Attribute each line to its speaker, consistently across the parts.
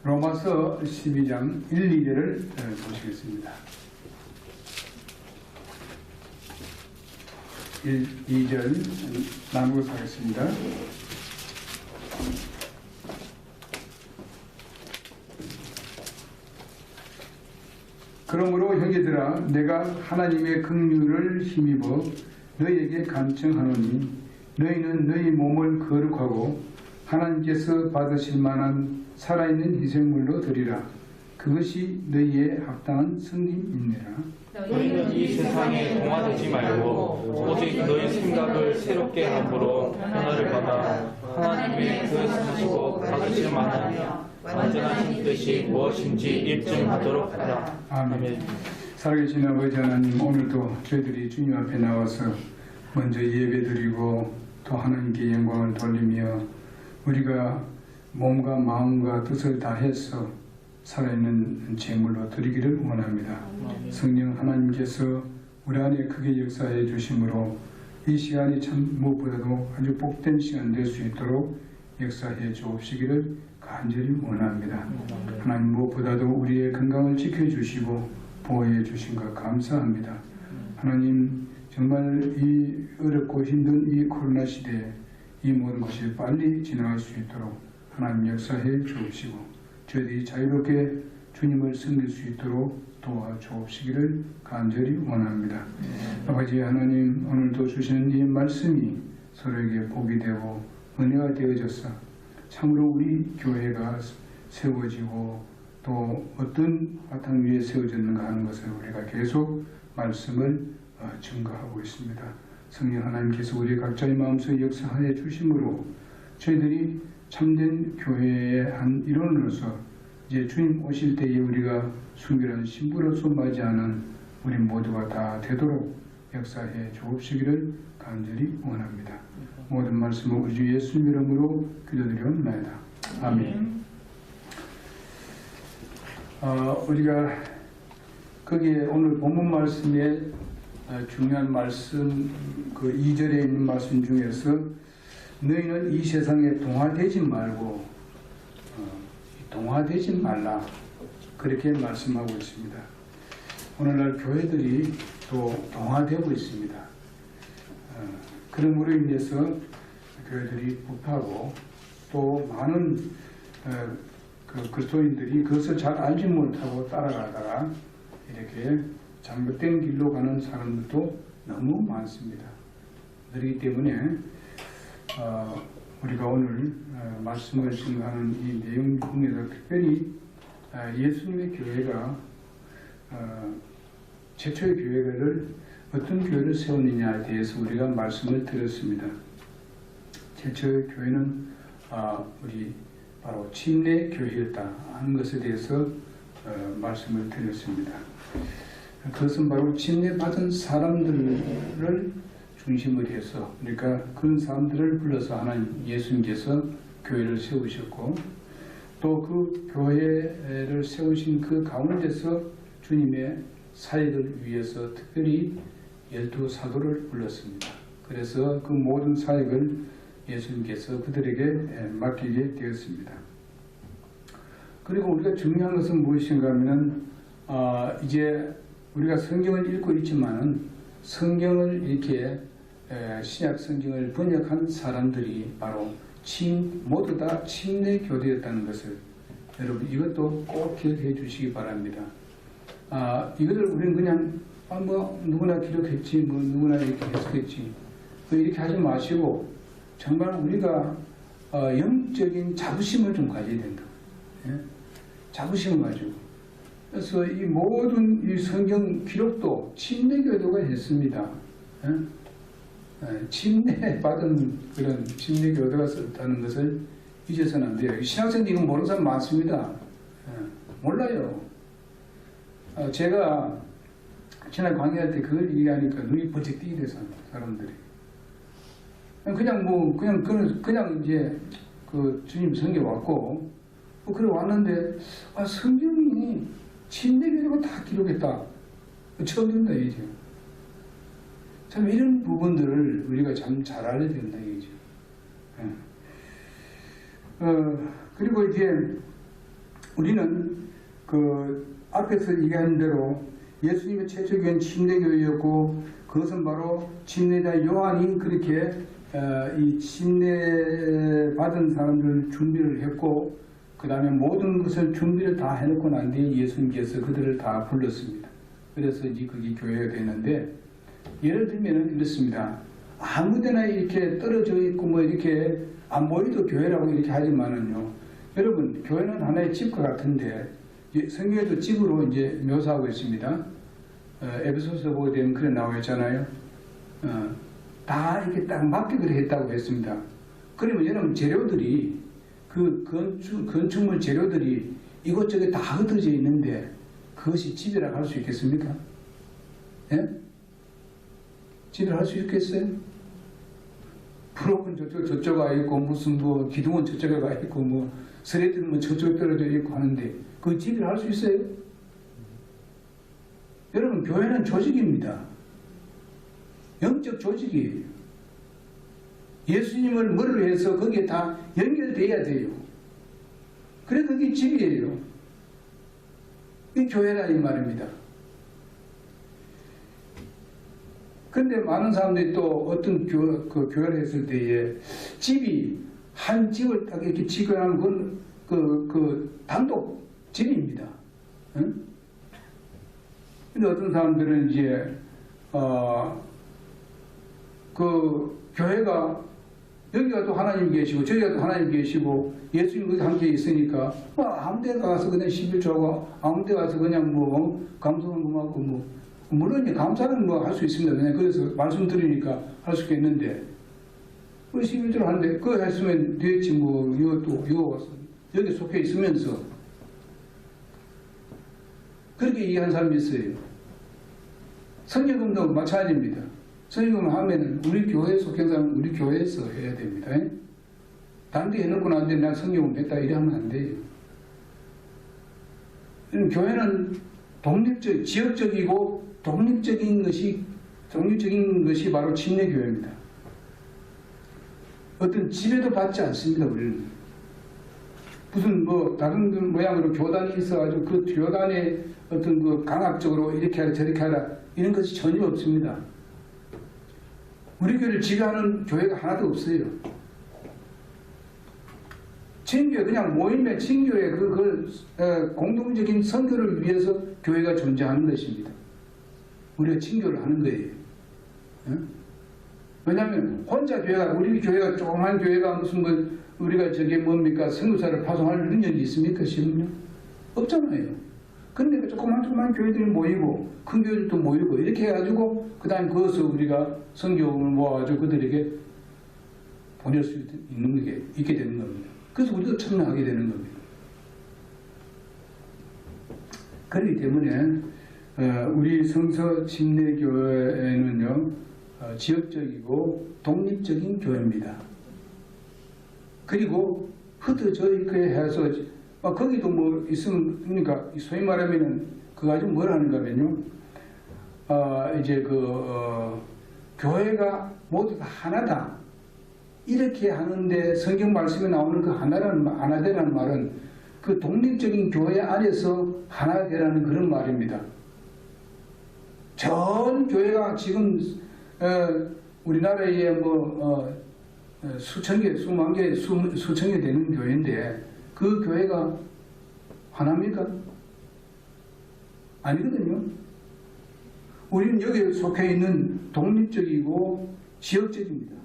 Speaker 1: 로마서 12장 1, 2절을 보시겠습니다. 1, 2절 나누어서 하겠습니다. 그러므로 형제들아 내가 하나님의 긍휼을 힘입어 너희에게 간청하노니 너희는 너희 몸을 거룩하고 하나님께서 받으실 만한 살아있는 희생물로 드리라. 그것이 너희의 합당한 성김이니라.
Speaker 2: 너희는 이 세상에 동화되지 말고 오직 너희 생각을 새롭게 함으로 변화를 받아 하나님의 그 사시고 받으실 만한 완전하신 뜻이 무엇인지 입증하도록 하라.
Speaker 1: 아멘. 살아계신 아버지 하나님, 오늘도 저희들이 주님 앞에 나와서 먼저 예배드리고 또 하나님께 영광을 돌리며 우리가 몸과 마음과 뜻을 다해서 살아있는 제물로 드리기를 원합니다. 성령 하나님께서 우리 안에 크게 역사해 주심으로 이 시간이 참 무엇보다도 아주 복된 시간 될 수 있도록 역사해 주옵시기를 간절히 원합니다. 하나님 무엇보다도 우리의 건강을 지켜주시고 보호해 주신 것 감사합니다. 하나님 정말 이 어렵고 힘든 이 코로나 시대에 이 모든 것이 빨리 지나갈 수 있도록 하나님 역사해 주옵시고 저희들이 자유롭게 주님을 섬길 수 있도록 도와주옵시기를 간절히 원합니다. 아버지 하나님, 오늘도 주시는 이 말씀이 서로에게 복이 되고 은혜가 되어져서 참으로 우리 교회가 세워지고 또 어떤 바탕 위에 세워졌는가 하는 것을 우리가 계속 말씀을 증거하고 있습니다. 성령 하나님께서 우리 각자의 마음속에 역사하여 주심으로 저희들이 참된 교회의 한 일원으로서 이제 주님 오실 때에 우리가 순결한 신부로서 맞이하는 우리 모두가 다 되도록 역사해 주옵시기를 간절히 원합니다. 모든 말씀을 우리 주 예수님 이름으로 기도드리옵나이다. 아멘. 우리가 거기에 오늘 본문 말씀에 중요한 말씀 그 2절에 있는 말씀 중에서 너희는 이 세상에 동화되지 말고 동화되지 말라 그렇게 말씀하고 있습니다. 오늘날 교회들이 또 동화되고 있습니다. 그러므로 인해서 교회들이 부패하고 또 많은 그 그리스도인들이 그것을 잘 알지 못하고 따라가다가 이렇게 잘못된 길로 가는 사람들도 너무 많습니다. 그렇기 때문에 우리가 오늘 말씀을 증거하는 이 내용 중에서 특별히 예수님의 교회가 최초의 교회를 어떤 교회를 세웠느냐에 대해서 우리가 말씀을 드렸습니다. 최초의 교회는 우리 바로 침례 교회였다 하는 것에 대해서 말씀을 드렸습니다. 그것은 바로 침례 받은 사람들을 중심으로 해서 그러니까 그런 사람들을 불러서 하나님 예수님께서 교회를 세우셨고 또 그 교회를 세우신 그 가운데서 주님의 사역을 위해서 특별히 12사도를 불렀습니다. 그래서 그 모든 사역을 예수님께서 그들에게 맡기게 되었습니다. 그리고 우리가 중요한 것은 무엇인가 하면 이제 우리가 성경을 읽고 있지만은 성경을 이렇게 신약 성경을 번역한 사람들이 바로 모두 다 침례 교대였다는 것을 여러분 이것도 꼭 기억해 주시기 바랍니다. 이것을 우리는 그냥 뭐 누구나 기록했지 뭐 누구나 이렇게 해석했지 이렇게 하지 마시고 정말 우리가 영적인 자부심을 좀 가져야 된다. 예? 자부심을 가지고 그래서 이 모든 이 성경 기록도 침례교도가 했습니다. 예? 침례 받은 그런 침례교도가 썼다는 것을 잊어서는 안 돼요. 신학생들 이거 모르는 사람 많습니다. 몰라요. 제가 지난 강의할 때 그걸 얘기하니까 눈이 번쩍 뜨게 돼서 사람들이 그냥 이제 그 주님 성경 왔고 그래 왔는데 성경이 침례교도가 다 기록했다. 처음 듣는다 이제. 참 이런 부분들을 우리가 참 잘 알아야 된다 이거죠. 그리고 이제 우리는 그 앞에서 얘기한 대로 예수님의 최초교회는 침례교회였고 그것은 바로 침례자 요한이 그렇게 이 침례 받은 사람들 준비를 했고 그 다음에 모든 것을 준비를 다 해놓고 난 뒤에 예수님께서 그들을 다 불렀습니다. 그래서 이제 그게 교회가 되는데 예를 들면 이렇습니다. 아무데나 이렇게 떨어져 있고 뭐 이렇게 안 보이도 교회라고 이렇게 하지만은요. 여러분 교회는 하나의 집과 같은데 성경에도 집으로 이제 묘사하고 있습니다. 에베소서 보게 되면 그래 나와 있잖아요. 다 이렇게 딱 맞게 그래 했다고 했습니다. 그러면 여러분 재료들이 그 건축물 재료들이 이곳저곳 다 흩어져 있는데 그것이 집이라고 할 수 있겠습니까? 예? 집이라고 할 수 있겠어요? 브로큰 저쪽에 있고 무슨 뭐 기둥은 저쪽에 가 있고 뭐 스레드는 뭐 저쪽에 떨어져 있고 하는데 그 집이라고 할 수 있어요? 여러분 교회는 조직입니다. 영적 조직이에요. 예수님을 머리로 해서 거기에 다 연결돼야 돼요. 그래 그게 집이에요. 이 교회라 이 말입니다. 근데 많은 사람들이 또 어떤 교회를 했을 때에 집이 한 집을 딱 이렇게 지어하는 건 그 단독 집입니다. 응? 근데 어떤 사람들은 이제 그 교회가 여기가 또 하나님 계시고 저기가 또 하나님 계시고 예수님 거기 함께 있으니까 뭐 아무 데 가서 그냥 11조하고 아무 데 가서 그냥 뭐 감사하고 뭐 물론 이제 감사는 뭐 할 수 있습니다. 그냥 그래서 말씀드리니까 할 수 있겠는데 우리 11조를 하는데 그거 했으면 되겠지 뭐 이것도 이거 여기 속해 있으면서 그렇게 이해한 사람이 있어요. 성경금도 마찬가지입니다. 성경금 하면은 우리 교회에 속한 사람은 우리 교회에서 해야 됩니다. 다른 데 해놓고 나는데 난 성경을 뺐다 이래 하면 안 돼요. 교회는 지역적이고 독립적인 것이 바로 침례교회입니다. 어떤 지배도 받지 않습니다. 우리는 무슨 뭐 다른 모양으로 교단이 있어가지고 그 교단의 어떤 그 강압적으로 이렇게 하라 저렇게 하라 이런 것이 전혀 없습니다. 우리 교회를 지배하는 교회가 하나도 없어요. 친교회 그냥 모임의 친교회 공동적인 선교를 위해서 교회가 존재하는 것입니다. 우리가 친교를 하는 거예요. 왜냐하면 혼자 교회가 우리 교회가 조그만 교회가 무슨 뭐 우리가 저게 뭡니까 선교사를 파송할 능력이 있습니까 지금요? 없잖아요. 그런데 조그만 교회들이 모이고 큰 교회들도 모이고 이렇게 해가지고 그 다음에 그것을 우리가 선교를 모아가지고 그들에게 보낼 수 있는 게 있게 되는 겁니다. 그래서 우리도 참여하게 되는 겁니다. 그렇기 때문에 우리 성서 침례교회는요 지역적이고 독립적인 교회입니다. 그리고 흩어져 있게 해서 거기도 뭐 있으면 그러니까 소위 말하면은 그거 가지고 뭘 하는가 하면요 이제 교회가 모두가 하나다 이렇게 하는데 성경 말씀에 나오는 그 하나되라는 말은 그 독립적인 교회 안에서 하나 되라는 그런 말입니다. 전 교회가 지금 우리나라에 수천 개, 수만 개, 수천 개 되는 교회인데 그 교회가 하나입니까? 아니거든요. 우리는 여기에 속해 있는 독립적이고 지역적입니다.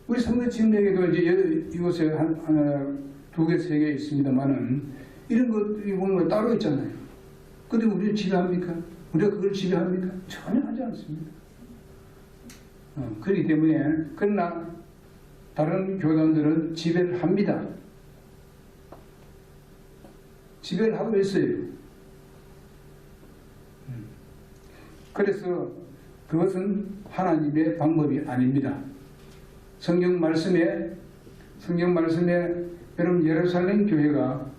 Speaker 1: 우리 성서 침례교도 이제 이곳에 하나, 두 개, 세 개 있습니다만은 이런 것들이 보면 따로 있잖아요. 근데 우리를 지배합니까? 우리가 그걸 지배합니까? 전혀 하지 않습니다. 그렇기 때문에 그러나 다른 교단들은 지배를 합니다. 지배를 하고 있어요. 그래서 그것은 하나님의 방법이 아닙니다. 성경 말씀에 여러분 예루살렘 교회가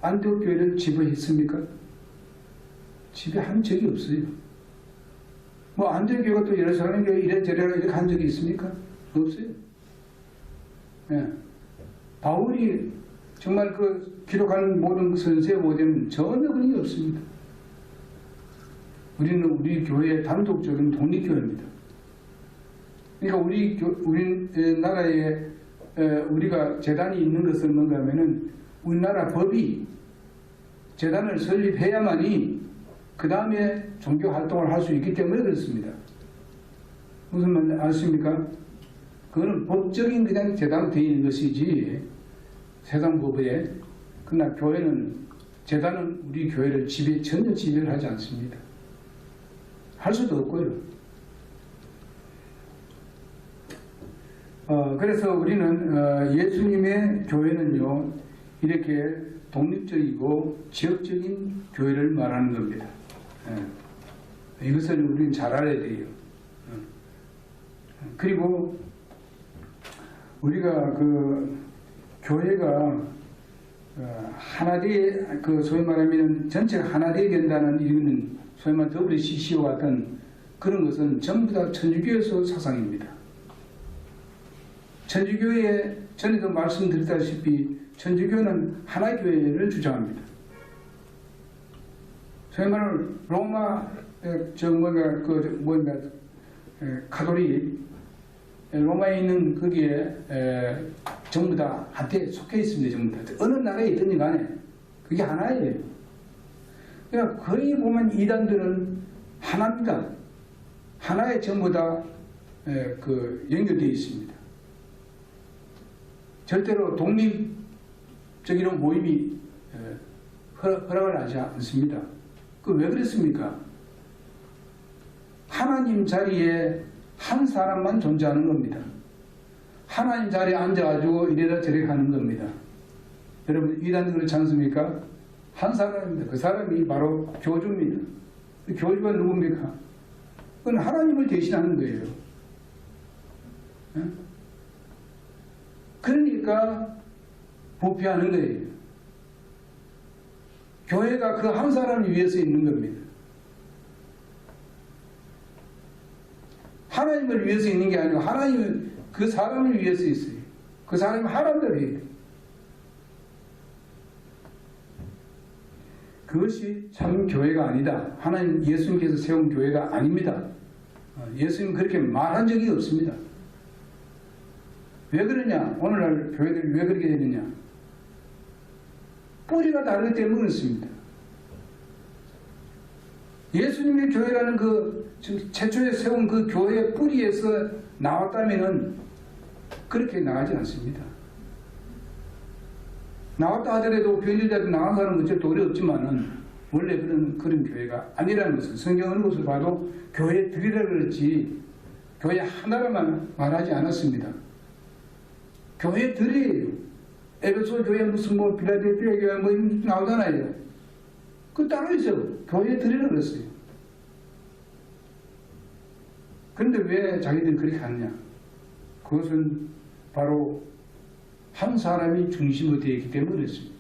Speaker 1: 안디옥 교회를 지배했습니까? 지배한 적이 없어요. 뭐 안디옥 교회가 또 예루살렘 교회 이래저래 이렇게 한 적이 있습니까? 없어요. 예. 바울이 정말 그 기록하는 모든 선세 모델은 전혀 그런 게 없습니다. 우리는 우리 교회의 단독적인 독립교회입니다. 그러니까 우리나라에 우리가 재단이 있는 것은 뭔가 하면은 우리나라 법이 재단을 설립해야만이 그 다음에 종교 활동을 할 수 있기 때문에 그렇습니다. 무슨 말인지 아십니까? 그거는 법적인 그냥 재단으로 되어 있는 것이지 세상 법에. 그러나 교회는 재단은 우리 교회를 전혀 지배를 하지 않습니다. 할 수도 없고요. 그래서 우리는 예수님의 교회는요 이렇게 독립적이고 지역적인 교회를 말하는 겁니다. 이것을 우리는 잘 알아야 돼요. 그리고 우리가 그 교회가 하나되게 소위 말하면 전체가 하나되게 된다는 이유는 소위 말하면 WCC와 같은 그런 것은 전부 다 천주교에서 사상입니다. 천주교에 전에도 말씀드렸다시피 천주교는 하나교회를 주장합니다. 소위 말하는 로마 가톨릭 로마에 있는 거기에 전부 다 한테 속해 있습니다. 전부 다 어느 나라에 있든지 간에 그게 하나예요. 그러니까 거의 보면 이단들은 하나입니다. 하나에 전부 다 연결되어 있습니다. 절대로 독립적인 모임이 허락을 하지 않습니다. 왜 그랬습니까? 하나님 자리에 한 사람만 존재하는 겁니다. 하나님 자리에 앉아가지고 이래라 저래 하는 겁니다. 여러분 이단도 그렇지 않습니까? 한 사람입니다. 그 사람이 바로 교주입니다. 그 교주가 누굽니까? 그건 하나님을 대신하는 거예요. 그러니까 부패하는 거예요. 교회가 그 한 사람을 위해서 있는 겁니다. 하나님을 위해서 있는 게 아니고 하나님은 그 사람을 위해서 있어요. 그 사람이 하라는 해요. 그것이 참 교회가 아니다. 하나님 예수님께서 세운 교회가 아닙니다. 예수님 그렇게 말한 적이 없습니다. 왜 그러냐? 오늘날 교회들이 왜 그렇게 되느냐? 뿌리가 다르기 때문에 그렇습니다. 예수님의 교회라는 최초에 세운 그 교회의 뿌리에서 나왔다면은 그렇게 나가지 않습니다. 나왔다 하더라도 별일이라도 나간 사람은 어쩔 도리 없지만은 원래 그런 교회가 아니라는 것을 성경의 것을 봐도 교회들이라 그랬지 교회 하나라만 말하지 않았습니다. 교회들이에요. 에베소 교회 무슨 필라델피아 교회 나오잖아요. 그 따로 있어요. 교회들이라 그랬어요. 그런데 왜 자기들이 그렇게 하느냐? 그것은 바로 한 사람이 중심으로 되어 있기 때문에 그렇습니다.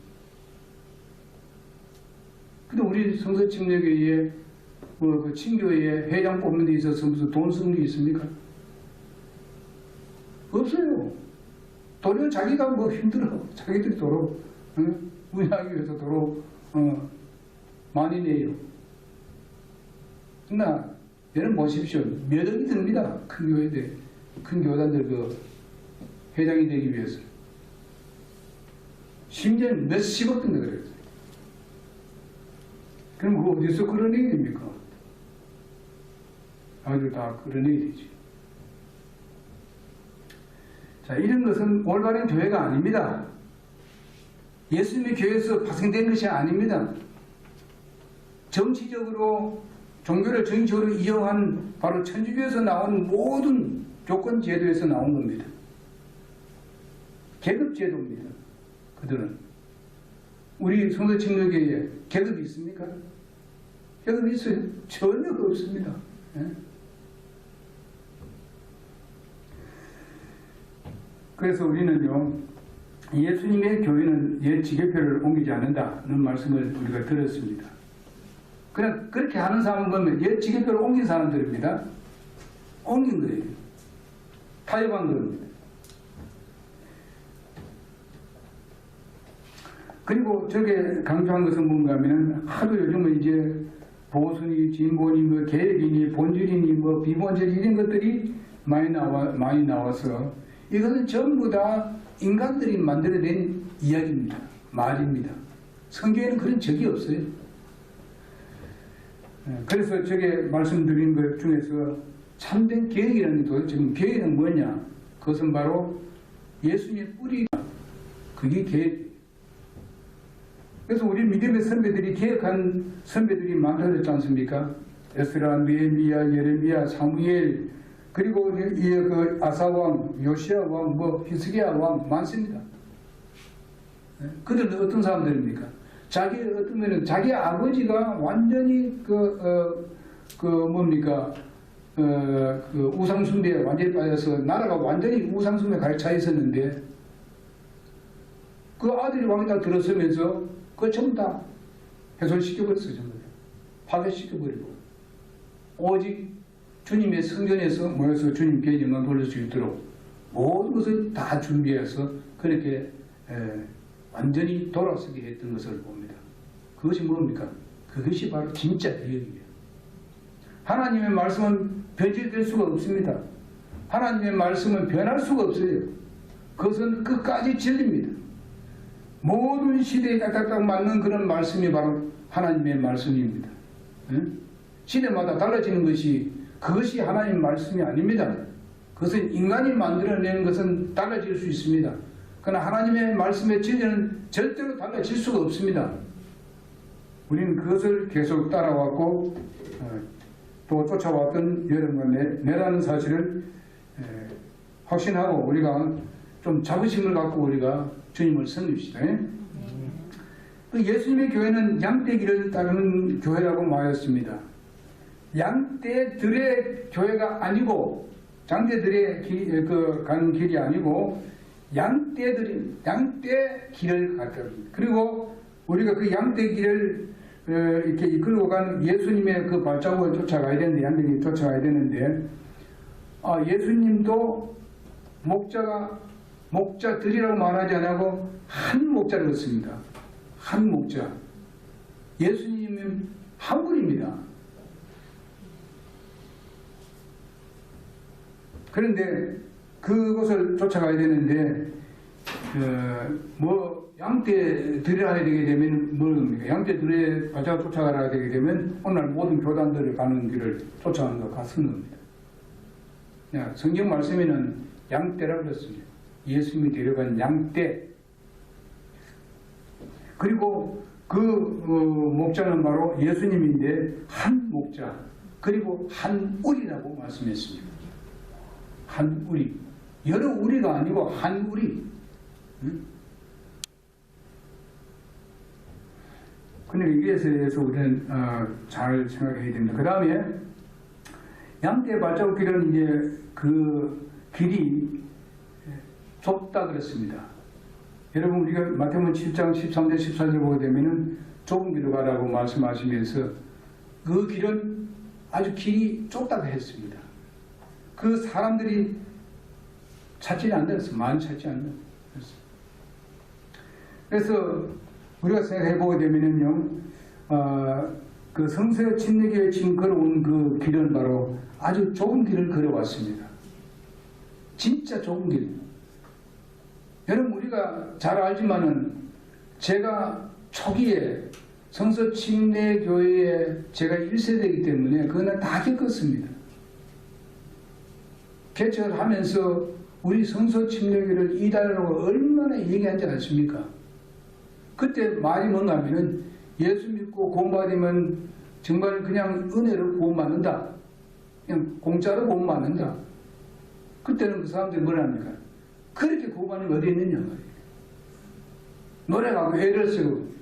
Speaker 1: 근데 우리 성서침례교회에 그 친교회에 회장 뽑는 데 있어서 무슨 돈 쓰는 게 있습니까? 없어요. 도리어 자기가 힘들어. 자기들이 도로 운영하기 위해서 도로 많이 내요. 그러나 여러분 보십시오. 몇 억이 듭니다. 큰 교회들, 큰 교단들 회장이 되기 위해서. 심지어 몇십억 든다 그래요. 그럼 그거 어디서 끌어내야 됩니까? 아주 다 끌어내야 되지. 자, 이런 것은 올바른 교회가 아닙니다. 예수님의 교회에서 파생된 것이 아닙니다. 정치적으로 종교를 정치적으로 이용한 바로 천주교에서 나온 모든 조건 제도에서 나온 겁니다. 계급 제도입니다. 그들은 우리 성서침례교회에 계급이 있습니까? 계급이 있어요? 전혀 없습니다. 예? 그래서 우리는요, 예수님의 교회는 옛 지계표를 옮기지 않는다는 말씀을 우리가 들었습니다. 그냥 그렇게 하는 사람은 보면 옛 지계표를 옮긴 사람들입니다. 옮긴 거예요. 타협한 겁니다. 그리고 저게 강조한 것은 뭔가 하면 하도 요즘은 이제 보수니 진보니 뭐 계획이니 본질이니 뭐 비본질 이런 것들이 많이 나와서 이것은 전부 다 인간들이 만들어낸 이야기입니다. 말입니다. 성경에는 그런 적이 없어요. 그래서 저게 말씀드린 것 중에서 참된 계획이라는 게 도대체 계획은 뭐냐? 그것은 바로 예수님의 뿌리가 그게 계획. 그래서 우리 믿음의 선배들이 계획한 선배들이 많아졌지 않습니까? 에스라, 느헤미야, 예레미야, 사무엘, 그리고 그 아사왕, 요시야 왕, 뭐 히스기야 왕 많습니다. 그들은 어떤 사람들입니까? 자기 아버지가 완전히 그 우상숭배에 완전히 빠져서 나라가 완전히 우상숭배에 가득 차 있었는데 그 아들이 왕이 다 들어서면서 그거 전부 다 훼손시켜버렸어요. 전부 다. 파괴시켜버리고 오직 주님의 성전에서 모여서 주님께 영광 돌릴 수 있도록 모든 것을 다 준비해서 그렇게 완전히 돌아서게 했던 것을 봅니다. 그것이 뭡니까? 그것이 바로 진짜 계획이에요. 하나님의 말씀은 변질될 수가 없습니다. 하나님의 말씀은 변할 수가 없어요. 그것은 끝까지 진리입니다. 모든 시대에 딱딱딱 맞는 그런 말씀이 바로 하나님의 말씀입니다. 시대마다 달라지는 그것이 하나님의 말씀이 아닙니다. 그것은 인간이 만들어낸 것은 달라질 수 있습니다. 그러나 하나님의 말씀의 진리는 절대로 달라질 수가 없습니다. 우리는 그것을 계속 따라왔고 또 쫓아왔던 여러분과 내라는 사실을 확신하고 우리가 좀 자부심을 갖고 우리가 주님을 섬깁시다. 예수님의 교회는 양떼길을 따르는 교회라고 말했습니다. 양떼들의 교회가 아니고 장대들의 가는 길이 아니고 양떼 길을 갔다. 그리고 우리가 그 양떼 길을 이렇게 이끌고 간 예수님의 그 발자국을 쫓아가야 되는데 양떼길을 쫓아가야 되는데 예수님도 목자들이라고 말하지 않고 한 목자를 넣습니다. 한 목자. 예수님은 한 분입니다. 그런데 그곳을 쫓아가야 되는데 양떼들이라 해야 되게 되면 뭡니까? 양떼들의 발자국 쫓아가야 되게 되면 오늘 모든 교단들을 가는 길을 쫓아가는 것 같은 겁니다. 성경 말씀에는 양떼라고 그랬습니다. 예수님이 데려간 양떼. 그리고 그 목자는 바로 예수님인데 한 목자 그리고 한 우리라고 말씀했습니다. 한 우리. 여러 우리가 아니고 한 우리. 근데 이기에 대해서 우리는 잘 생각해야 됩니다. 그 다음에 양떼 발자국 길은 이제 그 길이 좁다 그랬습니다. 여러분 우리가 마태복음 7장 13절 14절 보게 되면은 좁은 길로 가라고 말씀하시면서 그 길은 아주 길이 좁다고 했습니다. 그 사람들이 찾지는 않았어요. 많이 찾지 않았어요. 그래서 우리가 생각해 보게 되면은요, 그 성서 침례교회 지금 걸어온 그 길은 바로 아주 좁은 길을 걸어왔습니다. 진짜 좁은 길. 여러분 우리가 잘 알지만은 제가 초기에 성서 침례교회에 제가 1세대이기 때문에 그거는 다 겪었습니다. 개척을 하면서 우리 성서 침례교회를 이달라고 얼마나 얘기한지 아십니까? 그때 말이 뭔가 하면은 예수 믿고 구원받으면 정말 그냥 은혜로 구원받는다. 그냥 공짜로 구원받는다. 그때는 그 사람들이 뭐라 합니까? 그렇게 구원받는 어디 있느냐 말이에요. 노래가고 애를 쓰고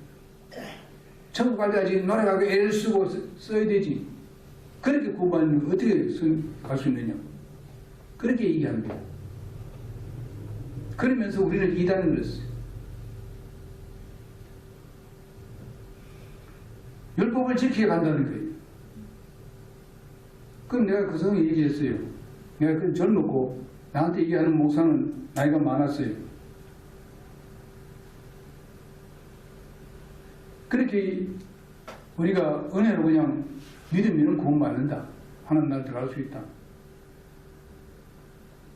Speaker 1: 천국 갈 때까지 노래가고 애를 쓰고 써야 되지. 그렇게 구원받으면 어떻게 갈 수 있느냐. 그렇게 얘기합니다. 그러면서 우리는 이단을 그랬어요. 율법을 지키게 간다는 거예요. 그럼 내가 그 성에 얘기했어요. 내가 그 젊었고 나한테 얘기하는 목사는 나이가 많았어요. 그렇게 우리가 은혜로 그냥 믿으면 구원받는다. 하나님 나라 들어갈 수 있다.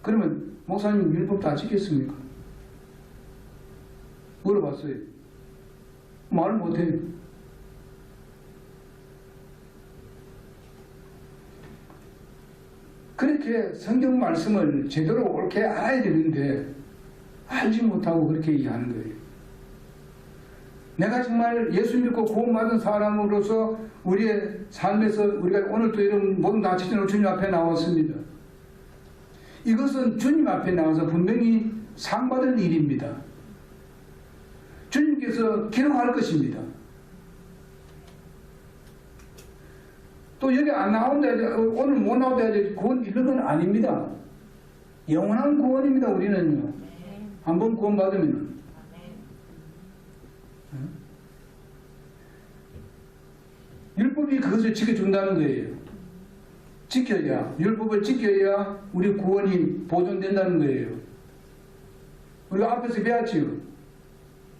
Speaker 1: 그러면 목사님 율법 다 지켰습니까? 물어봤어요. 말 못해요. 그렇게 성경 말씀을 제대로 옳게 알아야 되는데 알지 못하고 그렇게 얘기하는 거예요. 내가 정말 예수 믿고 구원받은 사람으로서 우리의 삶에서 우리가 오늘도 이런 모든 다치는 주님 앞에 나왔습니다. 이것은 주님 앞에 나와서 분명히 상 받을 일입니다. 주님께서 기록할 것입니다. 또 여기 안 나온다 오늘 못 나온다 구원 이런 건 아닙니다. 영원한 구원입니다. 우리는요. 한번 구원받으면 율법이 그것을 지켜준다는 거예요. 지켜야, 율법을 지켜야 우리 구원이 보존된다는 거예요. 우리가 앞에서 배웠지요.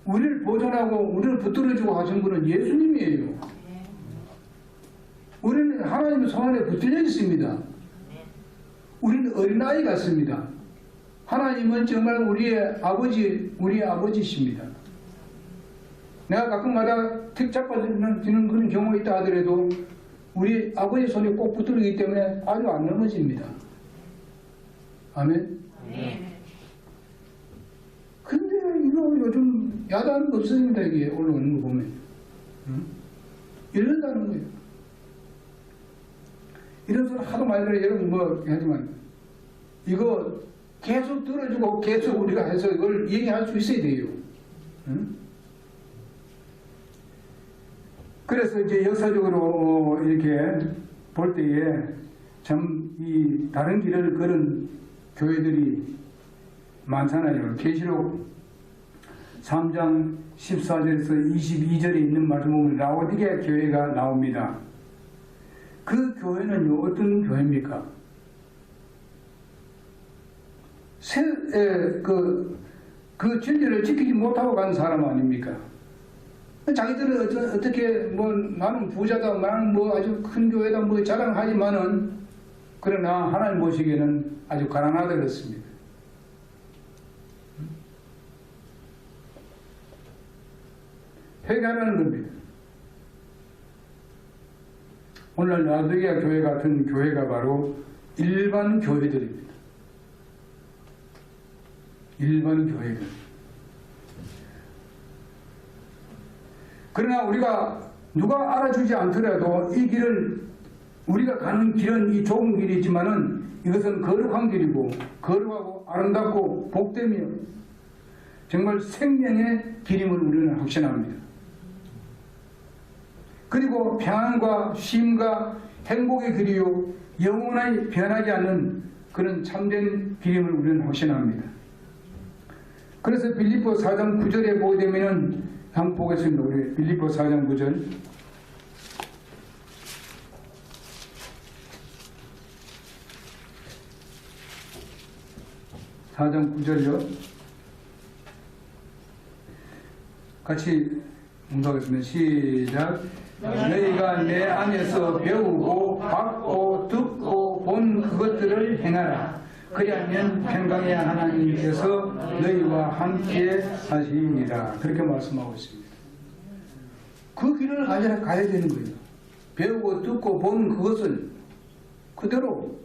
Speaker 1: 우리를 보존하고 우리를 붙들어주고 하신 분은 예수님이에요. 우리는 하나님의 손 안에 붙들려 있습니다. 우리는 어린아이 같습니다. 하나님은 정말 우리의 아버지십니다. 내가 가끔마다 틱 잡아주는 그런 경우가 있다 하더라도 우리 아버지 손에 꼭 붙들기 때문에 아주 안 넘어집니다. 아멘? 근데 이거 요즘 야단 없습니다. 이게 올라오는 거 보면. 이런다는 거예요. 이런 소리 하도 많이 들어요. 여러분 뭐 하지만 이거 계속 들어주고 계속 우리가 해서 이걸 얘기할 수 있어야 돼요. 그래서 이제 역사적으로 이렇게 볼 때에 참 이 다른 길을 걸은 교회들이 많잖아요. 계시록 3장 14절에서 22절에 있는 말씀 보면 라오디게아 교회가 나옵니다. 그 교회는요, 어떤 교회입니까? 그 진리를 지키지 못하고 간 사람 아닙니까? 자기들은 어떻게 나는 부자다, 나는 아주 큰 교회다 자랑하지만은 그러나 하나님 보시기에는 아주 가난하다 그렇습니다. 회개하라는 겁니다. 오늘 라오디게아 교회 같은 교회가 바로 일반 교회들입니다. 일반 교회들. 그러나 우리가 누가 알아주지 않더라도 이 길을 우리가 가는 길은 이 좁은 길이지만은 이것은 거룩한 길이고 거룩하고 아름답고 복되며 정말 생명의 길임을 우리는 확신합니다. 그리고 평안과 쉼과 행복의 길이요 영원히 변하지 않는 그런 참된 길임을 우리는 확신합니다. 그래서 빌립보 4장 9절에 보게 되면은 한번 보겠습니다. 우리 빌립보 4장 9절. (4장 9절요) 같이 공부하겠습니다. 시작. 너희가 내 안에서 배우고 받고 듣고 본 그것들을 행하라. 그리하면 평강의 하나님께서 너희와 함께 하시니라. 그렇게 말씀하고 있습니다. 그 길을 가야 되는 거예요. 배우고 듣고 본 그것을 그대로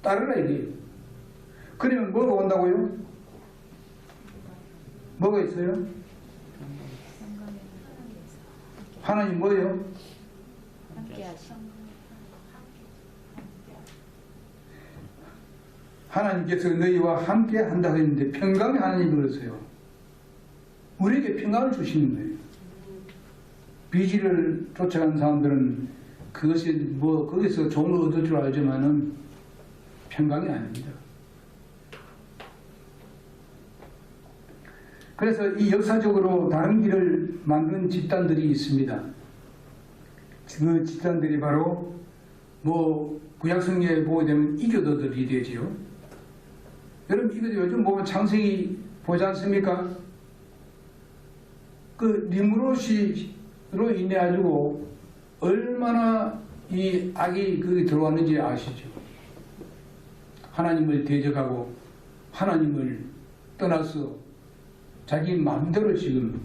Speaker 1: 따르라 이게요. 그러면 뭐가 온다고요? 뭐가 있어요? 하나님 뭐예요? 하나님께서 너희와 함께 한다고 했는데 평강의 하나님이 그러세요. 우리에게 평강을 주시는 거예요. 비지를 쫓아간 사람들은 그것이 거기서 좋은 걸 얻을 줄 알지만은 평강이 아닙니다. 그래서 이 역사적으로 다른 길을 만든 집단들이 있습니다. 그 집단들이 바로 구약성경에 보게 되면 이교도들이 되지요. 여러분 이거 요즘 보면 창세기 보지 않습니까? 그 니므롯이 인해 가지고 얼마나 이 악이 거기 들어왔는지 아시죠? 하나님을 대적하고 하나님을 떠나서 자기 마음대로 지금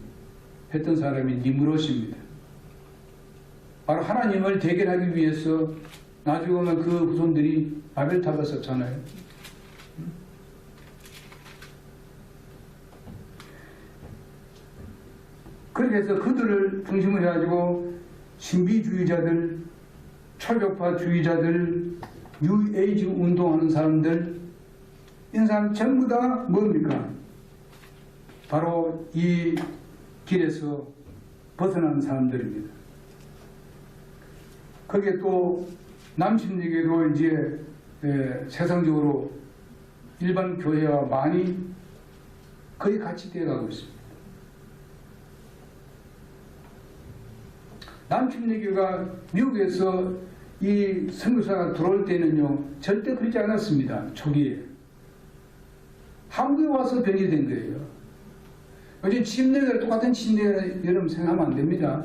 Speaker 1: 했던 사람이 니므롯입니다. 바로 하나님을 대결하기 위해서 나중에 보면 그 후손들이 바벨탑을 썼잖아요. 그렇게 해서 그들을 중심으로 해가지고 신비주의자들, 초교파주의자들, 뉴에이지 운동하는 사람들, 이런 사람 전부 다 뭡니까? 바로 이 길에서 벗어난 사람들입니다. 거기에 또 남신에게도 이제 세상적으로 일반 교회와 많이 거의 같이 되어가고 있습니다. 남침례교가 미국에서 이 선교사가 들어올 때는요 절대 그렇지 않았습니다. 초기에 한국에 와서 변이된 거예요. 요즘 침례가 똑같은 침례 여러분 생각하면 안 됩니다.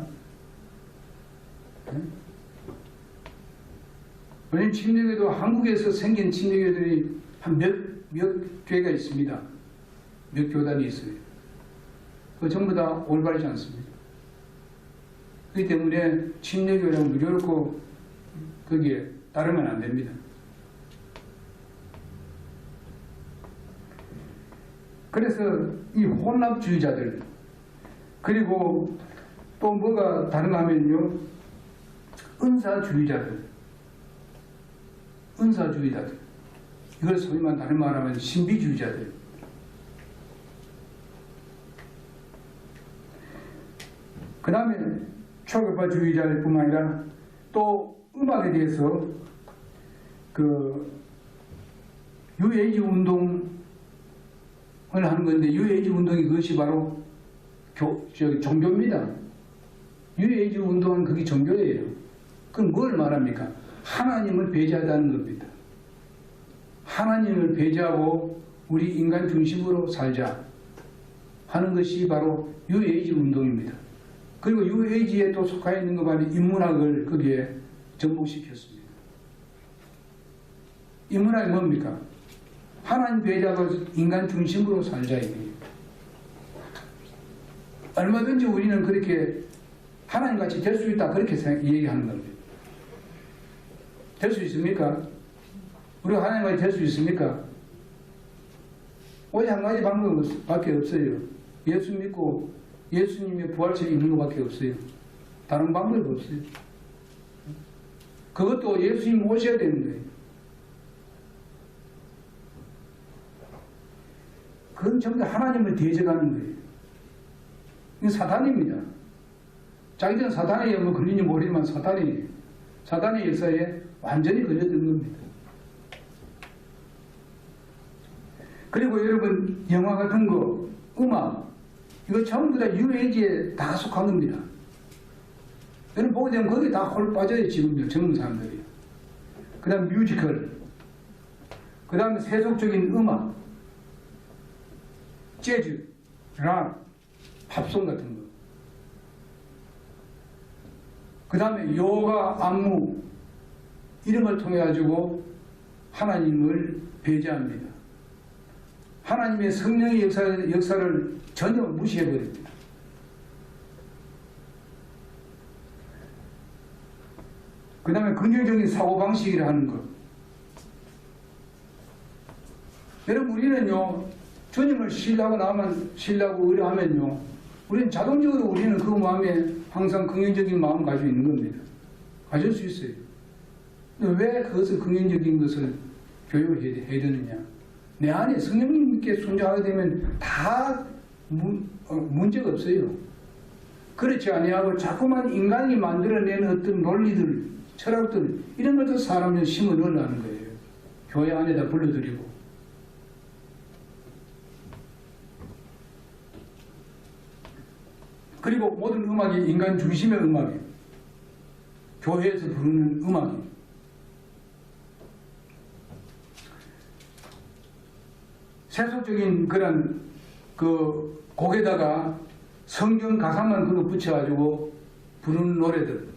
Speaker 1: 왜냐면 침례교도 한국에서 생긴 침례교들이 한 몇 교회가 있습니다. 몇 교단이 있어요. 그 전부 다 올바르지 않습니다. 그렇기 때문에 침례교는 무조건 거기에 따르면 안 됩니다. 그래서 이 혼합주의자들, 그리고 또 뭐가 다른가 하면요, 은사주의자들, 이걸 소위만 다른 말하면 신비주의자들. 그 다음에 초교파주의자일 뿐만 아니라 또 음악에 대해서 그 뉴에이지 운동을 하는 건데, 뉴에이지 운동이 그것이 바로 종교입니다. 뉴에이지 운동은 그게 종교예요. 그럼 뭘 말합니까? 하나님을 배제하다는 겁니다. 하나님을 배제하고 우리 인간 중심으로 살자 하는 것이 바로 뉴에이지 운동입니다. 그리고 뉴에이지에 또 속해 있는 것 바로 인문학을 거기에 접목시켰습니다. 인문학이 뭡니까? 하나님 배제하고 인간 중심으로 살자 이거예요. 얼마든지 우리는 그렇게 하나님같이 될 수 있다 그렇게 얘기하는 겁니다. 될 수 있습니까? 우리가 하나님같이 될 수 있습니까? 오직 한 가지 방법밖에 없어요. 예수 믿고 예수님의 부활체를 있는 것밖에 없어요. 다른 방법이 없어요. 그것도 예수님 오셔야 되는 거예요. 그건 전부 다 하나님을 대적하는 거예요. 이건 사탄입니다. 자기들은 사탄에 뭐 걸리는지 모르지만 사탄의 역사에 완전히 걸려든 겁니다. 그리고 여러분 영화 같은 거, 음악, 이거 전부 다 뉴에이지에 다 속한 겁니다. 여러분 보게 되면 거기에 다 홀 빠져요. 지금 젊은 사람들이. 그 다음 뮤지컬, 그 다음에 세속적인 음악, 재즈, 락, 팝송 같은 거, 그 다음에 요가, 안무 이런 걸 통해 가지고 하나님을 배제합니다. 하나님의 성령의 역사를 전혀 무시해버립니다. 그 다음에 긍정적인 사고방식이라 하는 것. 여러분 우리는요 주님을 신뢰하고 의뢰하면요 우리는 자동적으로 우리는 그 마음에 항상 긍정적인 마음을 가지고 있는 겁니다. 가질 수 있어요. 근데 왜 그것을 긍정적인 것을 교육해야 되느냐? 내 안에 성령님께 순종하게 되면 다 문제가 없어요. 그렇지 아니하고 자꾸만 인간이 만들어낸 어떤 논리들, 철학들 이런 것도 사람을 심어 넣으라는 거예요. 교회 안에다 불러들이고. 그리고 모든 음악이 인간 중심의 음악이에요. 교회에서 부르는 음악이에요. 세속적인 그런 그 곡에다가 성경 가사만 그거 붙여가지고 부르는 노래들,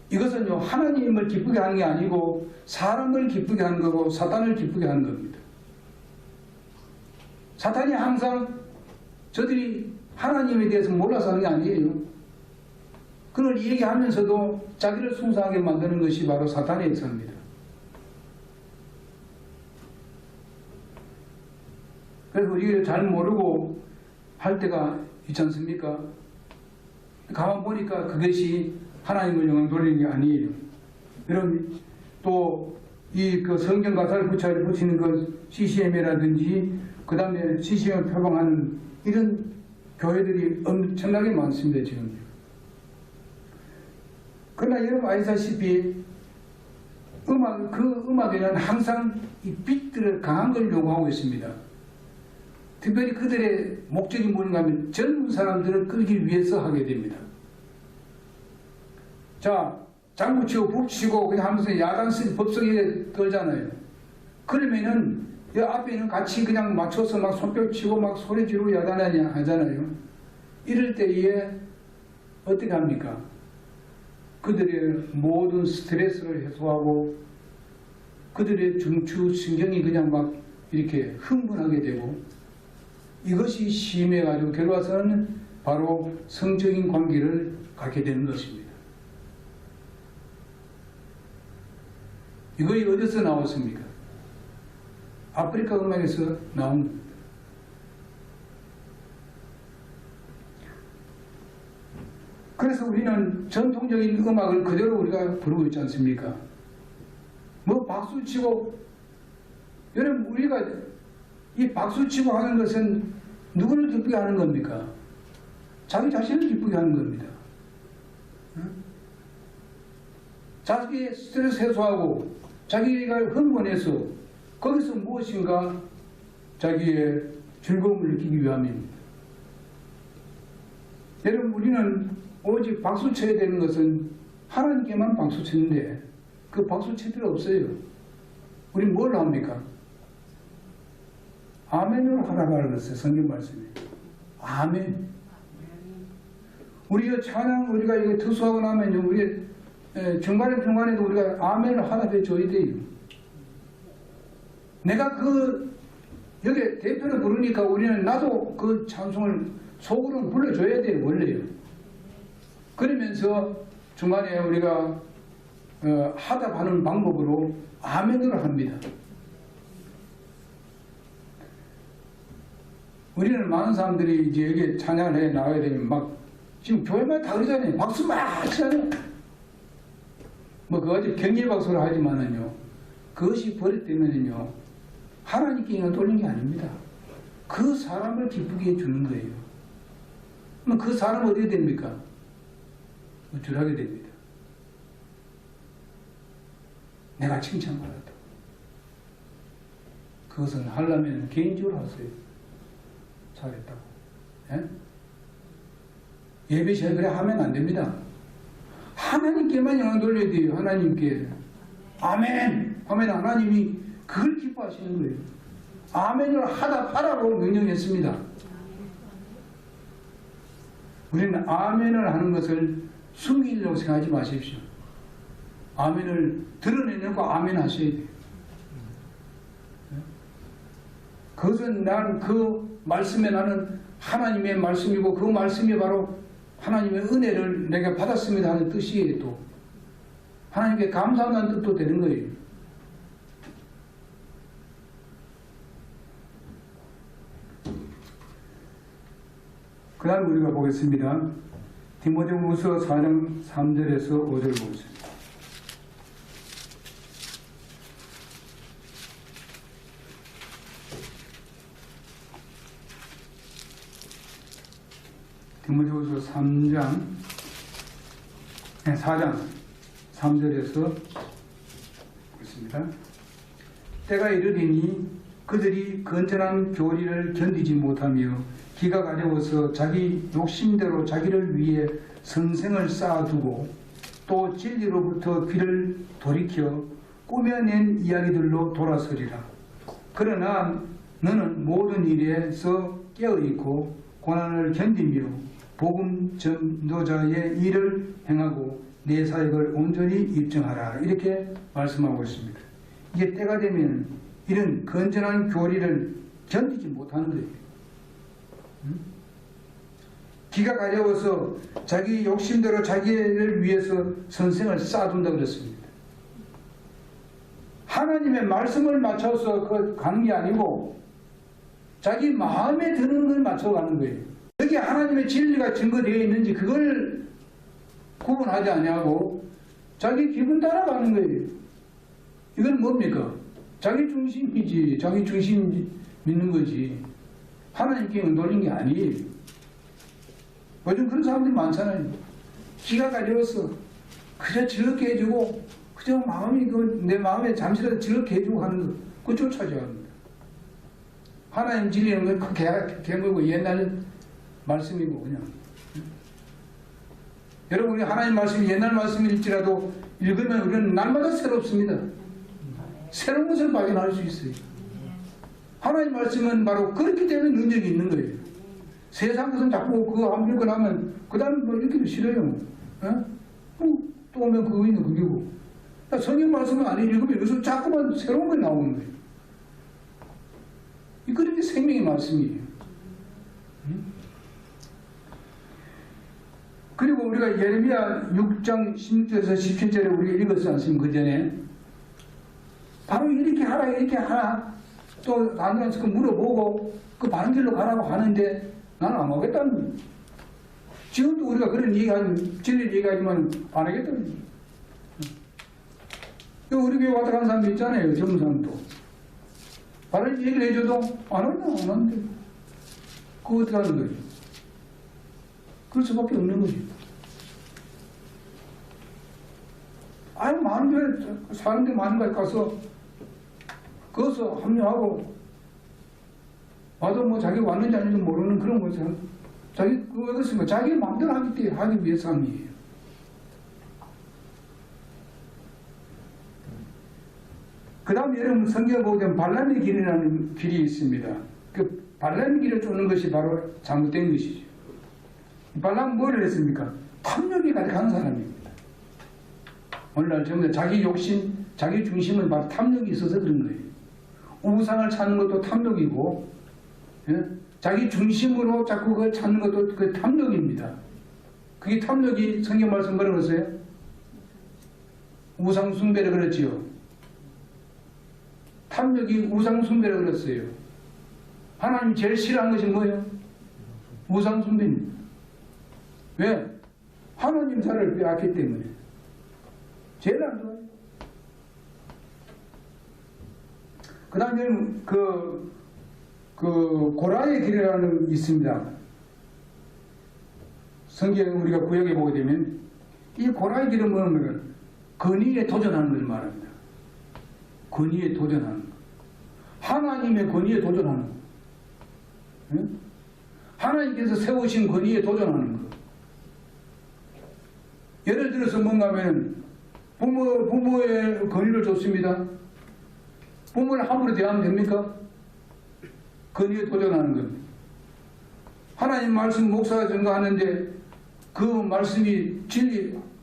Speaker 1: 이것은요 하나님을 기쁘게 하는 게 아니고 사람을 기쁘게 하는 거고 사탄을 기쁘게 하는 겁니다. 사탄이 항상 저들이 하나님에 대해서 몰라서 하는 게 아니에요. 그걸 얘기하면서도 자기를 숭상하게 만드는 것이 바로 사탄의 역사입니다. 그래서 우리가 잘 모르고 할 때가 있지 않습니까? 가만 보니까 그것이 하나님을 영광 돌리는 게 아니에요. 여러분, 또 이 그 성경 가사를 붙이는 그 CCM이라든지 그 다음에 CCM을 표방하는 이런 교회들이 엄청나게 많습니다, 지금. 그러나 여러분 아시다시피 그 음악에는 항상 이 빛들을 강한 걸 요구하고 있습니다. 특별히 그들의 목적이 뭔가 하면 젊은 사람들을 끌기 위해서 하게 됩니다. 자, 장구치고 북치고 그냥 하면서 야단 법석에 떨잖아요. 그러면은 이 앞에는 같이 그냥 맞춰서 막 손뼉 치고 막 소리 지르고 야단하잖아요. 이럴 때에 어떻게 합니까? 그들의 모든 스트레스를 해소하고 그들의 중추 신경이 그냥 막 이렇게 흥분하게 되고 이것이 심해가지고 결과서는 바로 성적인 관계를 갖게 되는 것입니다. 이것이 어디서 나왔습니까? 아프리카 음악에서 나온 겁니다. 그래서 우리는 전통적인 음악을 그대로 우리가 부르고 있지 않습니까? 뭐 박수치고, 여러분 우리가 이 박수치고 하는 것은 누구를 기쁘게 하는 겁니까? 자기 자신을 기쁘게 하는 겁니다. 자기의 스트레스 해소하고 자기가 흥분해서 거기서 무엇인가 자기의 즐거움을 느끼기 위함입니다. 여러분 우리는 오직 박수 쳐야 되는 것은 하나님께만 박수 치는데 그 박수 칠 필요 없어요. 우린 뭘 합니까? 아멘으로 하라고 하셨어요. 성경 말씀에. 아멘. 우리가 찬양 우리가 이거 투수하고 나면요, 우리 중간에도 우리가 아멘을 하나 더 줘야 돼요. 내가 여기 대표를 부르니까 우리는 나도 그 찬송을 속으로 불러줘야 돼요, 원래요. 그러면서 중간에 우리가 하답하는 방법으로 아멘으로 합니다. 우리는 많은 사람들이 이제 여기 찬양을 해 나가야 되면 막 지금 교회만 다 그러잖아요. 박수 막 치잖아요. 뭐 그거 격려 박수를 하지만은요, 그것이 버릇되면은요 하나님께 영광 돌리는 게 아닙니다. 그 사람을 기쁘게 해주는 거예요. 그럼 그 사람은 어떻게 됩니까? 우쭐하게 됩니다. 내가 칭찬받았다. 그것은 하려면 개인적으로 하세요. 잘했다고. 예? 예배 시간에 그래 하면 안 됩니다. 하나님께만 영광 돌려야 돼요. 하나님께. 아멘! 하면 하나님이 그걸 기뻐하시는 거예요. 아멘을 하라고 명령했습니다. 우리는 아멘을 하는 것을 숨기려고 생각하지 마십시오. 아멘을 드러내놓고 아멘 하셔야 돼요. 그것은 난 그 말씀에 나는 하나님의 말씀이고 그 말씀이 바로 하나님의 은혜를 내가 받았습니다 하는 뜻이에요. 또 하나님께 감사한다는 뜻도 되는 거예요. 그 다음 우리가 보겠습니다. 디모데후서 4장 3절에서 5절 보겠습니다. 디모데후서 4장 3절에서 보겠습니다. 때가 이르리니 그들이 건전한 교리를 견디지 못하며 기가 가려워서 자기 욕심대로 자기를 위해 선생을 쌓아두고 또 진리로부터 귀를 돌이켜 꾸며낸 이야기들로 돌아서리라. 그러나 너는 모든 일에서 깨어있고 고난을 견디며 복음 전도자의 일을 행하고 내 사역을 온전히 입증하라. 이렇게 말씀하고 있습니다. 이게 때가 되면 이런 건전한 교리를 견디지 못하는 거예요. 기가 가려워서 자기 욕심대로 자기를 위해서 선생을 쌓아둔다고 그랬습니다. 하나님의 말씀을 맞춰서 가는 게 아니고 자기 마음에 드는 걸 맞춰가는 거예요. 여기 하나님의 진리가 증거되어 있는지 그걸 구분하지 아니하고 자기 기분 따라가는 거예요. 이건 뭡니까? 자기 중심이지. 자기 중심 믿는 거지. 하나님께 놀린 게 아니에요. 요즘 그런 사람들이 많잖아요. 기가 가려워서 그저 즐겁게 해주고 그저 마음이 내 마음에 잠시라도 즐겁게 해주고 하는 거 그거 쫓아줘야 합니다. 하나님 진리는 그 개물고 옛날 말씀이고 그냥. 여러분이 하나님 말씀이 옛날 말씀일지라도 읽으면 우리는 날마다 새롭습니다. 새로운 것을 발견할 수 있어요. 하나님 말씀은 바로 그렇기 때문에 능력이 있는 거예요. 세상 것은 자꾸 그거 안 읽고 나면 그 다음 뭐 읽기도 싫어요. 또 오면 그거 있는 그기고. 성경 말씀은 안 읽으면 여기서 자꾸만 새로운 게 나오는 거예요. 이 그렇게 생명의 말씀이에요. 그리고 우리가 예레미야 6장 16절에서 17절에 우리가 읽었지 않습니까? 그 전에 바로 이렇게 하라 이렇게 하라 또 나누어서 물어보고 그 바른 길로 가라고 하는데 나는 안 하겠다는 거예요. 지금도 우리가 그런 진리를 얘기하지만 안 하겠다는 거예요. 우리 교회 왔다 간 사람도 있잖아요. 젊은 사람도. 바른 얘기를 해줘도 안 하는데 그거 어떻게 하는 거예요? 그럴 수밖에 없는 거지. 아유, 많은 교회, 사람들이 많은 곳에 가서, 거기서 합류하고, 와도 뭐 자기 왔는지 아닌지 모르는 그런 거죠. 왜 그렇습니까? 자기 마음대로 하기 위해서 하는 일이에요. 그 다음에 여러분 성경을 보면 발람의 길이라는 길이 있습니다. 그 발람의 길을 쫓는 것이 바로 잘못된 것이죠. 발람은 뭐를 했습니까? 탐욕이 가득한 사람입니다. 오늘날 전부 다 자기 욕심, 자기 중심은 바로 탐욕이 있어서 그런 거예요. 우상을 찾는 것도 탐욕이고, 예? 자기 중심으로 자꾸 그걸 찾는 것도 그 탐욕입니다. 그게 탐욕이 성경 말씀 뭐라고 했어요? 우상숭배를 그랬지요. 탐욕이 우상숭배를 그랬어요. 하나님 제일 싫어하는 것이 뭐예요? 우상숭배입니다. 왜? 하나님 자를 빼앗기 때문에. 제일 안 좋아요. 그 다음에 고라의 길이라는 게 있습니다. 성경 우리가 구역에 보게 되면 이 고라의 길은 뭐냐면 권위에 도전하는 것을 말합니다. 권위에 도전하는 것. 하나님의 권위에 도전하는 것. 응? 하나님께서 세우신 권위에 도전하는 것. 예를 들어서 뭔가 하면 부모의 권위를 줬습니다. 부모를 함부로 대하면 됩니까? 권위에 도전하는 겁니다. 하나님 말씀 목사가 증거하는데 그 말씀이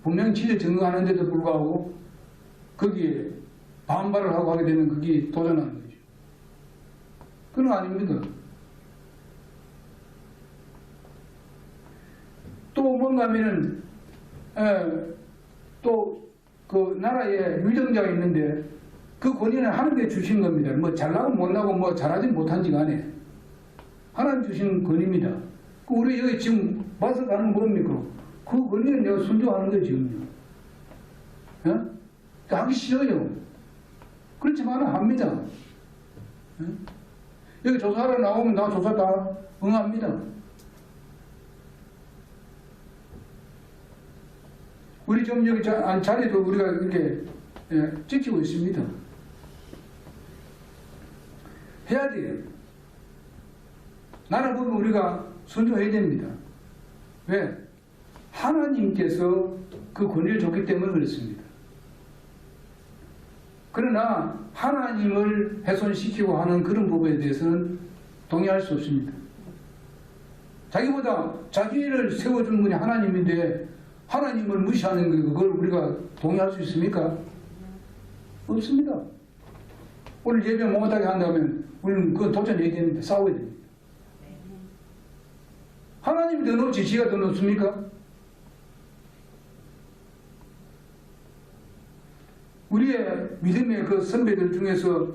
Speaker 1: 분명히 진리 증거하는데도 불구하고 거기에 반발을 하고 하게 되면 그게 도전하는 거죠. 그건 아닙니다. 또 뭔가 하면은 또 그 나라에 위정자가 있는데 그 권위는 하나님께 주신 겁니다. 뭐 잘나고 못나고 뭐 잘하지 못한지 간에 하나님 주신 권위입니다. 우리 여기 지금 와서 가는 건 뭡니까? 그 권위는 내가 순종하는 거예요, 지금요. 하기 싫어요. 그렇지만 합니다. 여기 조사하러 나오면 나 조사 다 응합니다. 우리 좀 여기 자리도 우리가 이렇게 지키고 있습니다. 해야 돼요. 나라 보면 우리가 순종해야 됩니다. 왜? 하나님께서 그 권위를 줬기 때문에 그렇습니다. 그러나 하나님을 훼손시키고 하는 그런 부분에 대해서는 동의할 수 없습니다. 자기보다 자기를 세워준 분이 하나님인데 하나님을 무시하는 그걸 우리가 동의할 수 있습니까? 없습니다. 오늘 예배 못하게 한다면 우리는 그건 도전해야 됩니다. 싸워야 됩니다. 하나님이 더 높지 지가 더 높습니까? 우리의 믿음의 그 선배들 중에서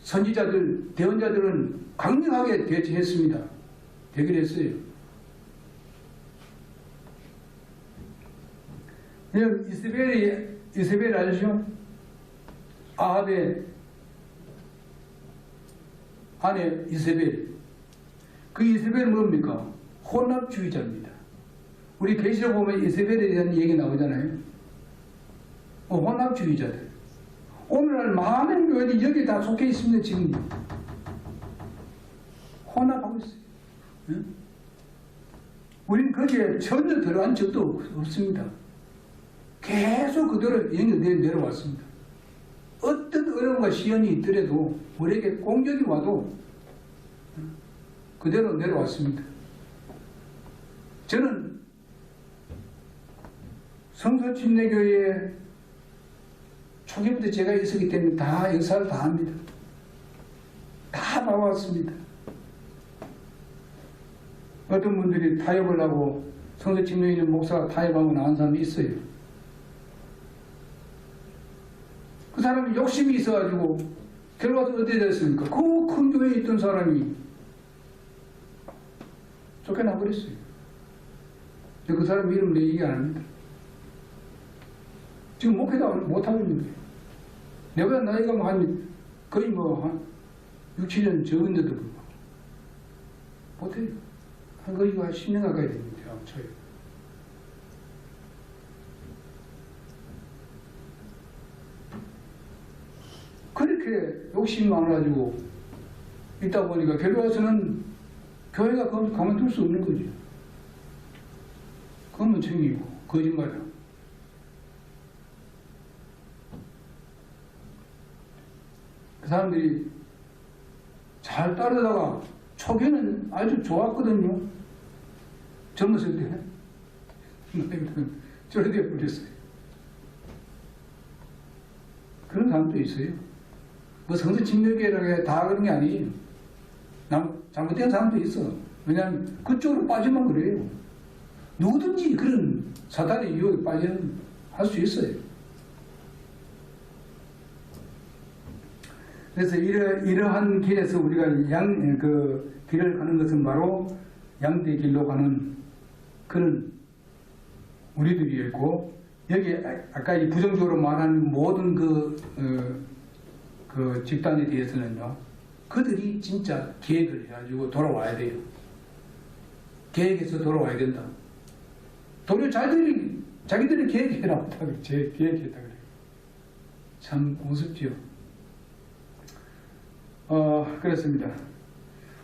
Speaker 1: 선지자들, 대언자들은 강력하게 대처했습니다. 대결했어요. 이세벨 알죠? 아합의 아내 이세벨. 그 이세벨은 뭡니까? 혼합주의자입니다. 우리 계시록 보면 이세벨에 대한 얘기 나오잖아요. 혼합주의자들. 오늘날 많은 교회들이 여기에 다 속해 있습니다. 지금 혼합하고 있어요. 응? 우리는 거기에 전혀 들어간 적도 없습니다. 계속 그대로 내려왔습니다. 어떤 어려움과 시련이 있더라도 우리에게 공격이 와도 그대로 내려왔습니다. 저는 성서침례교회에 초기부터 제가 있었기 때문에 다 역사를 다 합니다. 다 봐왔습니다. 어떤 분들이 타협을 하고 성서침례에 있는 목사가 타협하고 나온 사람이 있어요. 그 사람이 욕심이 있어가지고 결과가 어떻게 됐습니까? 그 큰 교회에 있던 사람이 쫓겨나 버렸어요. 그 사람 이름 내 얘기 안 합니다. 지금 목회도 못하고 있는 거예요. 내가 나이가 거의 한 6, 7년 적은데도 불구하고 못해요. 거의 한 10년 가까이 됩니다. 저희. 그렇게 욕심이 많아가지고 있다 보니까 결과서는 교회가 가만둘 수 없는 거죠. 그건 챙기고 거짓말이야. 그 사람들이 잘 따르다가 초기에는 아주 좋았거든요. 젊었을 때. 저렇게 버렸어요. 그런 사람도 있어요. 뭐 성서침례교회라고 다 그런 게 아니에요. 잘못된 사람도 있어. 왜냐하면 그쪽으로 빠지면 그래요. 누구든지 그런 사단의 유혹에 빠지는 할 수 있어요. 그래서 이러한 길에서 우리가 길을 가는 것은 바로 양대 길로 가는 그런 우리들이었고, 여기 아까 이 부정적으로 말하는 모든 그 집단에 대해서는요, 그들이 진짜 계획을 해가지고 돌아와야 돼요. 계획해서 돌아와야 된다. 도리어 자기들이 계획해라 못하고 계획했다 그래요. 참 우습죠. 그렇습니다.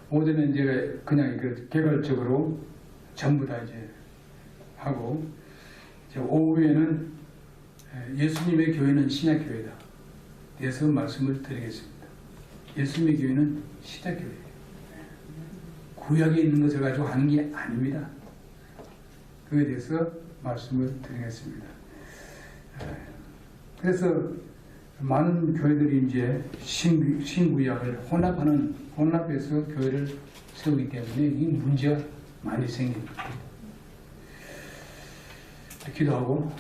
Speaker 1: 오전에 이제 그냥 개별적으로 전부 다 이제 하고, 이제 오후에는 예수님의 교회는 신약교회다. 그래서 말씀을 드리겠습니다. 예수님의 교회는 신약교회예요. 구약에 있는 것을 가지고 하는 게 아닙니다. 그에 대해서 말씀을 드리겠습니다. 그래서 많은 교회들이 이제 신구약을 혼합해서 교회를 세우기 때문에 이 문제가 많이 생깁니다. 기도하고